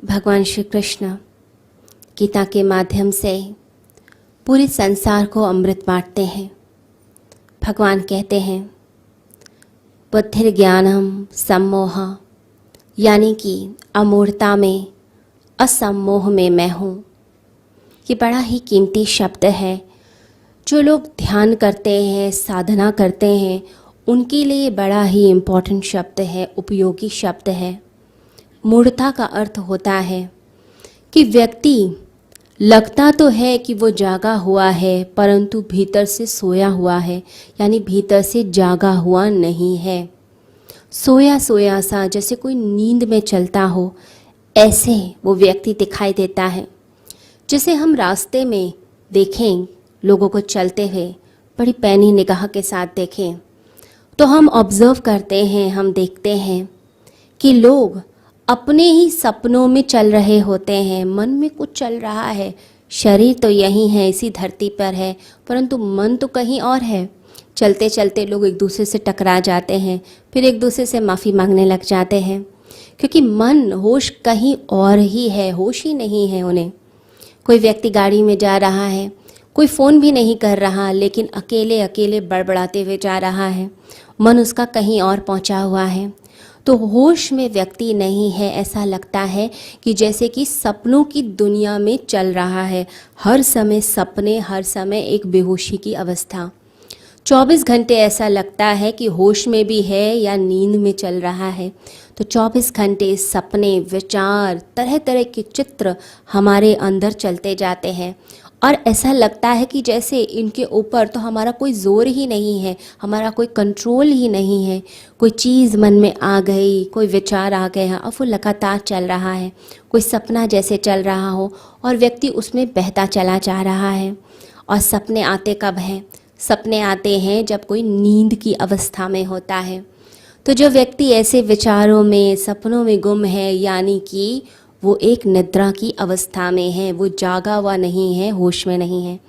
भगवान श्री कृष्ण गीता के माध्यम से पूरे संसार को अमृत बांटते हैं। भगवान कहते हैं बुद्धिर ज्ञानम सम्मोह, यानी कि अमूढ़ता में असम्मोह में मैं हूँ। ये बड़ा ही कीमती शब्द है। जो लोग ध्यान करते हैं, साधना करते हैं, उनके लिए बड़ा ही इम्पोर्टेंट शब्द है, उपयोगी शब्द है। मूढ़ता का अर्थ होता है कि व्यक्ति लगता तो है कि वो जागा हुआ है, परंतु भीतर से सोया हुआ है, यानी भीतर से जागा हुआ नहीं है। सोया सोया सा, जैसे कोई नींद में चलता हो, ऐसे वो व्यक्ति दिखाई देता है। जैसे हम रास्ते में देखें लोगों को चलते हुए, बड़ी पैनी निगाह के साथ देखें तो हम ऑब्जर्व करते हैं, हम देखते हैं कि लोग अपने ही सपनों में चल रहे होते हैं। मन में कुछ चल रहा है, शरीर तो यहीं है, इसी धरती पर है, परंतु मन तो कहीं और है। चलते चलते लोग एक दूसरे से टकरा जाते हैं, फिर एक दूसरे से माफ़ी मांगने लग जाते हैं, क्योंकि मन होश कहीं और ही है, होश ही नहीं है उन्हें। कोई व्यक्ति गाड़ी में जा रहा है, कोई फ़ोन भी नहीं कर रहा, लेकिन अकेले अकेले बड़बड़ाते हुए जा रहा है, मन उसका कहीं और पहुंचा हुआ है। तो होश में व्यक्ति नहीं है। ऐसा लगता है कि जैसे कि सपनों की दुनिया में चल रहा है। हर समय सपने, हर समय एक बेहोशी की अवस्था। 24 घंटे ऐसा लगता है कि होश में भी है या नींद में चल रहा है। तो 24 घंटे सपने, विचार, तरह तरह के चित्र हमारे अंदर चलते जाते हैं, और ऐसा लगता है कि जैसे इनके ऊपर तो हमारा कोई ज़ोर ही नहीं है, हमारा कोई कंट्रोल ही नहीं है। कोई चीज़ मन में आ गई, कोई विचार आ गया, अब वो लगातार चल रहा है। कोई सपना जैसे चल रहा हो और व्यक्ति उसमें बहता चला जा रहा है। और सपने आते कब हैं? सपने आते हैं जब कोई नींद की अवस्था में होता है। तो जो व्यक्ति ऐसे विचारों में, सपनों में गुम है, यानी कि वो एक निद्रा की अवस्था में है, वो जागा हुआ नहीं है, होश में नहीं है।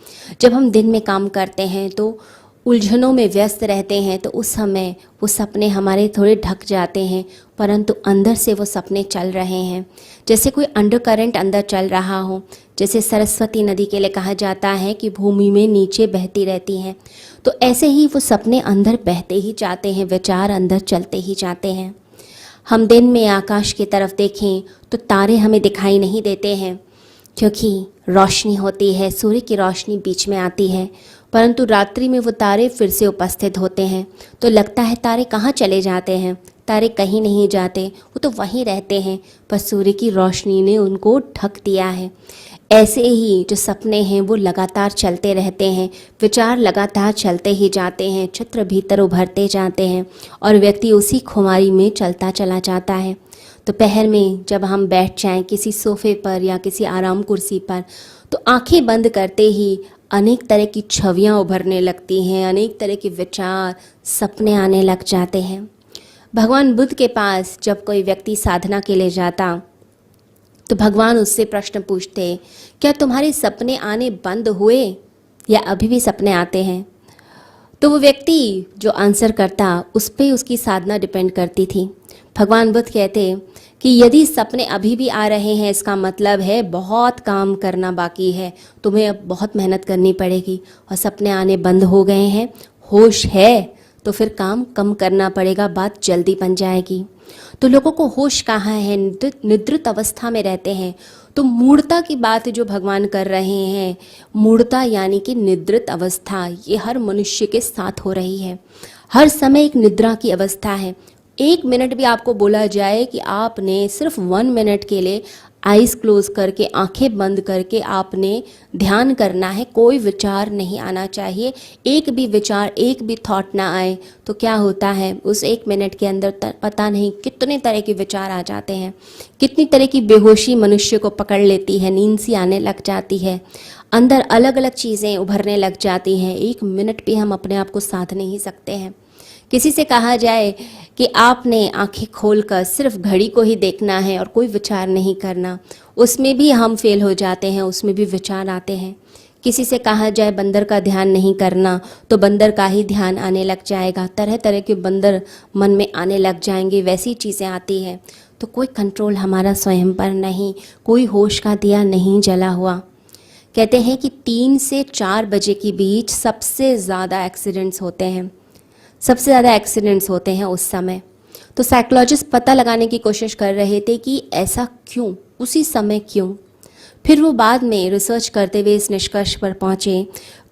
जब हम दिन में काम करते हैं तो उलझनों में व्यस्त रहते हैं, तो उस समय वो सपने हमारे थोड़े ढक जाते हैं, परंतु अंदर से वो सपने चल रहे हैं। जैसे कोई अंडर करंट अंदर चल रहा हो। जैसे सरस्वती नदी के लिए कहा जाता है कि भूमि में नीचे बहती रहती हैं, तो ऐसे ही वो सपने अंदर बहते ही जाते हैं, विचार अंदर चलते ही जाते हैं। हम दिन में आकाश की तरफ देखें तो तारे हमें दिखाई नहीं देते हैं, क्योंकि रोशनी होती है, सूर्य की रोशनी बीच में आती है, परंतु रात्रि में वो तारे फिर से उपस्थित होते हैं। तो लगता है तारे कहाँ चले जाते हैं। तारे कहीं नहीं जाते, वो तो वहीं रहते हैं, पर सूर्य की रोशनी ने उनको ढक दिया है। ऐसे ही जो सपने हैं वो लगातार चलते रहते हैं, विचार लगातार चलते ही जाते हैं, चित्र भीतर उभरते जाते हैं, और व्यक्ति उसी खुमारी में चलता चला जाता है। दोपहर में जब हम बैठ जाएं किसी सोफे पर या किसी आराम कुर्सी पर, तो आंखें बंद करते ही अनेक तरह की छवियां उभरने लगती हैं, अनेक तरह के विचार, सपने आने लग जाते हैं। भगवान बुद्ध के पास जब कोई व्यक्ति साधना के लिए जाता तो भगवान उससे प्रश्न पूछते, क्या तुम्हारे सपने आने बंद हुए या अभी भी सपने आते हैं? तो वो व्यक्ति जो आंसर करता, उस पर उसकी साधना डिपेंड करती थी। भगवान बुद्ध कहते कि यदि सपने अभी भी आ रहे हैं, इसका मतलब है बहुत काम करना बाकी है, तुम्हें अब बहुत मेहनत करनी पड़ेगी। और सपने आने बंद हो गए हैं, होश है, तो फिर काम कम करना पड़ेगा, बात जल्दी बन जाएगी। तो लोगों को होश कहाँ है? निद्रित अवस्था में रहते हैं। तो मूढ़ता की बात जो भगवान कर रहे हैं, मूढ़ता यानी कि निद्रित अवस्था, ये हर मनुष्य के साथ हो रही है। हर समय एक निद्रा की अवस्था है। 1 मिनट भी आपको बोला जाए कि आपने सिर्फ 1 मिनट के लिए आइज़ क्लोज करके, आंखें बंद करके आपने ध्यान करना है, कोई विचार नहीं आना चाहिए, एक भी विचार, एक भी थॉट ना आए, तो क्या होता है उस 1 मिनट के अंदर पता नहीं कितने तरह के विचार आ जाते हैं, कितनी तरह की बेहोशी मनुष्य को पकड़ लेती है, नींद सी आने लग जाती है, अंदर अलग अलग चीज़ें उभरने लग जाती हैं। 1 मिनट भी हम अपने आप को साध नहीं सकते हैं। किसी से कहा जाए कि आपने आंखें खोलकर सिर्फ घड़ी को ही देखना है और कोई विचार नहीं करना, उसमें भी हम फेल हो जाते हैं, उसमें भी विचार आते हैं। किसी से कहा जाए बंदर का ध्यान नहीं करना, तो बंदर का ही ध्यान आने लग जाएगा, तरह तरह के बंदर मन में आने लग जाएंगे, वैसी चीज़ें आती हैं। तो कोई कंट्रोल हमारा स्वयं पर नहीं, कोई होश का दिया नहीं जला हुआ। कहते हैं कि 3 से 4 बजे के बीच सबसे ज़्यादा एक्सीडेंट्स होते हैं, सबसे ज़्यादा एक्सीडेंट्स होते हैं उस समय। तो साइकोलॉजिस्ट पता लगाने की कोशिश कर रहे थे कि ऐसा क्यों, उसी समय क्यों। फिर वो बाद में रिसर्च करते हुए इस निष्कर्ष पर पहुँचे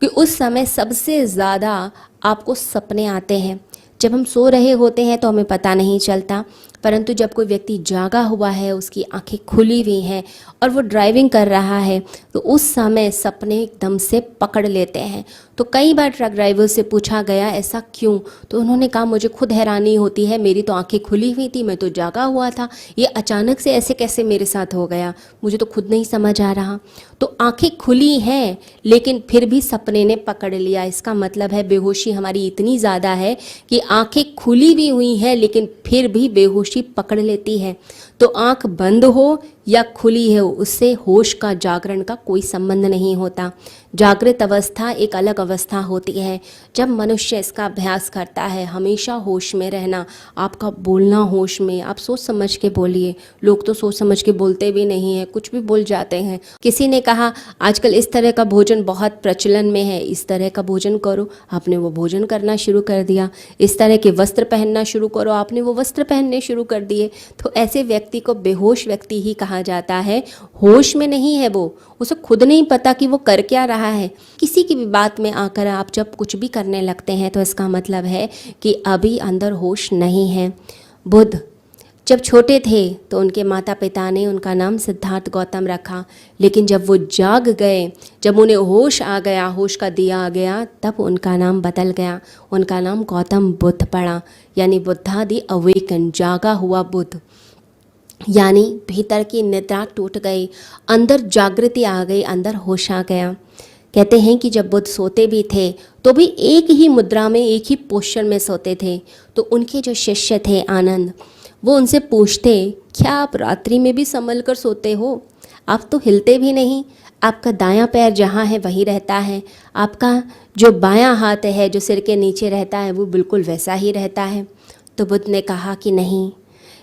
कि उस समय सबसे ज़्यादा आपको सपने आते हैं। जब हम सो रहे होते हैं तो हमें पता नहीं चलता, परंतु जब कोई व्यक्ति जागा हुआ है, उसकी आंखें खुली हुई हैं और वो ड्राइविंग कर रहा है, तो उस समय सपने एकदम से पकड़ लेते हैं। तो कई बार ट्रक ड्राइवर से पूछा गया ऐसा क्यों, तो उन्होंने कहा मुझे खुद हैरानी होती है, मेरी तो आंखें खुली हुई थी, मैं तो जागा हुआ था, ये अचानक से ऐसे कैसे मेरे साथ हो गया, मुझे तो खुद नहीं समझ आ रहा। तो आंखें खुली हैं लेकिन फिर भी सपने ने पकड़ लिया। इसका मतलब है बेहोशी हमारी इतनी ज़्यादा है कि आंखें खुली भी हुई हैं लेकिन फिर भी बेहोशी पकड़ लेती है। तो आंख बंद हो या खुली है, उससे होश का, जागरण का कोई संबंध नहीं होता। जागृत अवस्था एक अलग अवस्था होती है। जब मनुष्य इसका अभ्यास करता है, हमेशा होश में रहना, आपका बोलना होश में, आप सोच समझ के बोलिए। लोग तो सोच समझ के बोलते भी नहीं हैं, कुछ भी बोल जाते हैं। किसी ने कहा आजकल इस तरह का भोजन बहुत प्रचलन में है, इस तरह का भोजन करो, आपने वो भोजन करना शुरू कर दिया। इस तरह के वस्त्र पहनना शुरू करो, आपने वो वस्त्र पहनने शुरू कर दिए। तो ऐसे व्यक्ति को बेहोश व्यक्ति ही कहा जाता है। होश में नहीं है वो, उसे खुद नहीं पता कि वो कर क्या रहा है। किसी की भी बात में आकर आप जब कुछ भी करने लगते हैं तो इसका मतलब है कि अभी अंदर होश नहीं है। बुद्ध जब छोटे थे तो उनके माता पिता ने उनका नाम सिद्धार्थ गौतम रखा, लेकिन जब वो जाग गए, जब उन्हें होश आ गया, होश का दिया आ गया, तब उनका नाम बदल गया, उनका नाम गौतम बुद्ध पड़ा, यानी बुद्धा दी अवेकन, जागा हुआ बुद्ध। यानी भीतर की निद्रा टूट गई, अंदर जागृति आ गई, अंदर होश आ गया। कहते हैं कि जब बुद्ध सोते भी थे तो भी एक ही मुद्रा में, एक ही पोस्चर में सोते थे। तो उनके जो शिष्य थे आनंद, वो उनसे पूछते, क्या आप रात्रि में भी संभल कर सोते हो? आप तो हिलते भी नहीं, आपका दायां पैर जहाँ है वहीं रहता है, आपका जो बायां हाथ है जो सिर के नीचे रहता है वो बिल्कुल वैसा ही रहता है। तो बुद्ध ने कहा कि नहीं,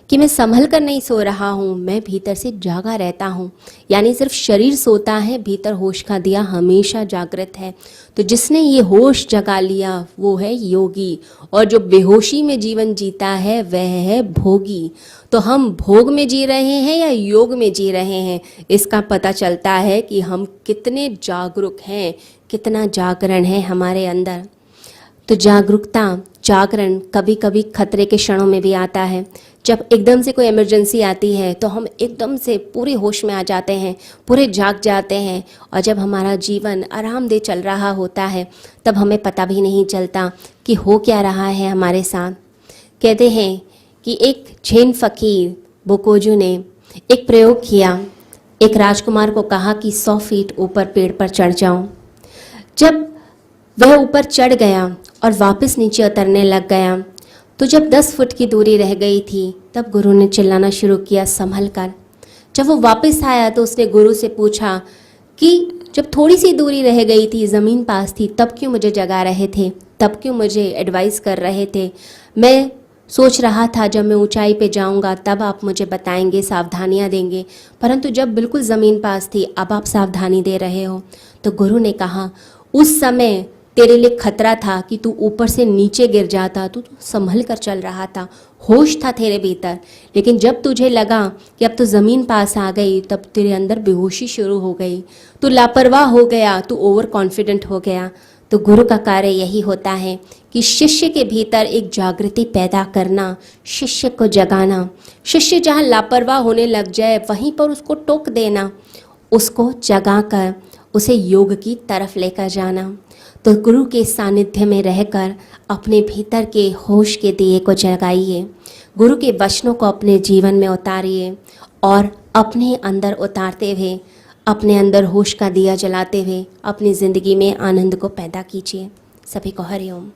कि मैं संभल कर नहीं सो रहा हूँ, मैं भीतर से जागा रहता हूँ। यानी सिर्फ शरीर सोता है, भीतर होश का दिया हमेशा जागृत है। तो जिसने ये होश जगा लिया वो है योगी, और जो बेहोशी में जीवन जीता है वह है भोगी। तो हम भोग में जी रहे हैं या योग में जी रहे हैं, इसका पता चलता है कि हम कितने जागरूक हैं, कितना जागरण है हमारे अंदर। तो जागरूकता, जागरण कभी कभी खतरे के क्षणों में भी आता है। जब एकदम से कोई इमरजेंसी आती है तो हम एकदम से पूरे होश में आ जाते हैं, पूरे जाग जाते हैं, और जब हमारा जीवन आरामदेह चल रहा होता है तब हमें पता भी नहीं चलता कि हो क्या रहा है हमारे साथ। कहते हैं कि एक जैन फकीर बोकोजू ने एक प्रयोग किया। एक राजकुमार को कहा कि 100 फीट ऊपर पेड़ पर चढ़ जाओ। जब वह ऊपर चढ़ गया और वापस नीचे उतरने लग गया, तो जब 10 फुट की दूरी रह गई थी तब गुरु ने चिल्लाना शुरू किया, संभल कर। जब वो वापस आया तो उसने गुरु से पूछा कि जब थोड़ी सी दूरी रह गई थी, ज़मीन पास थी, तब क्यों मुझे जगा रहे थे, तब क्यों मुझे एडवाइस कर रहे थे? मैं सोच रहा था जब मैं ऊंचाई पे जाऊंगा तब आप मुझे बताएंगे, सावधानियां देंगे, परंतु जब बिल्कुल ज़मीन पास थी अब आप सावधानी दे रहे हो। तो गुरु ने कहा, उस समय तेरे लिए खतरा था कि तू ऊपर से नीचे गिर जाता, तू संभल कर चल रहा था, होश था तेरे भीतर, लेकिन जब तुझे लगा कि अब तो ज़मीन पास आ गई तब तेरे अंदर बेहोशी शुरू हो गई, तू लापरवाह हो गया, तू ओवर कॉन्फिडेंट हो गया। तो गुरु का कार्य यही होता है कि शिष्य के भीतर एक जागृति पैदा करना, शिष्य को जगाना। शिष्य जहाँ लापरवाह होने लग जाए वहीं पर उसको टोक देना, उसको जगाकर उसे योग की तरफ लेकर जाना। तो गुरु के सानिध्य में रहकर अपने भीतर के होश के दिए को जगाइए, गुरु के वचनों को अपने जीवन में उतारिए और अपने अंदर उतारते हुए, अपने अंदर होश का दिया जलाते हुए अपनी ज़िंदगी में आनंद को पैदा कीजिए। सभी को हरि ओम।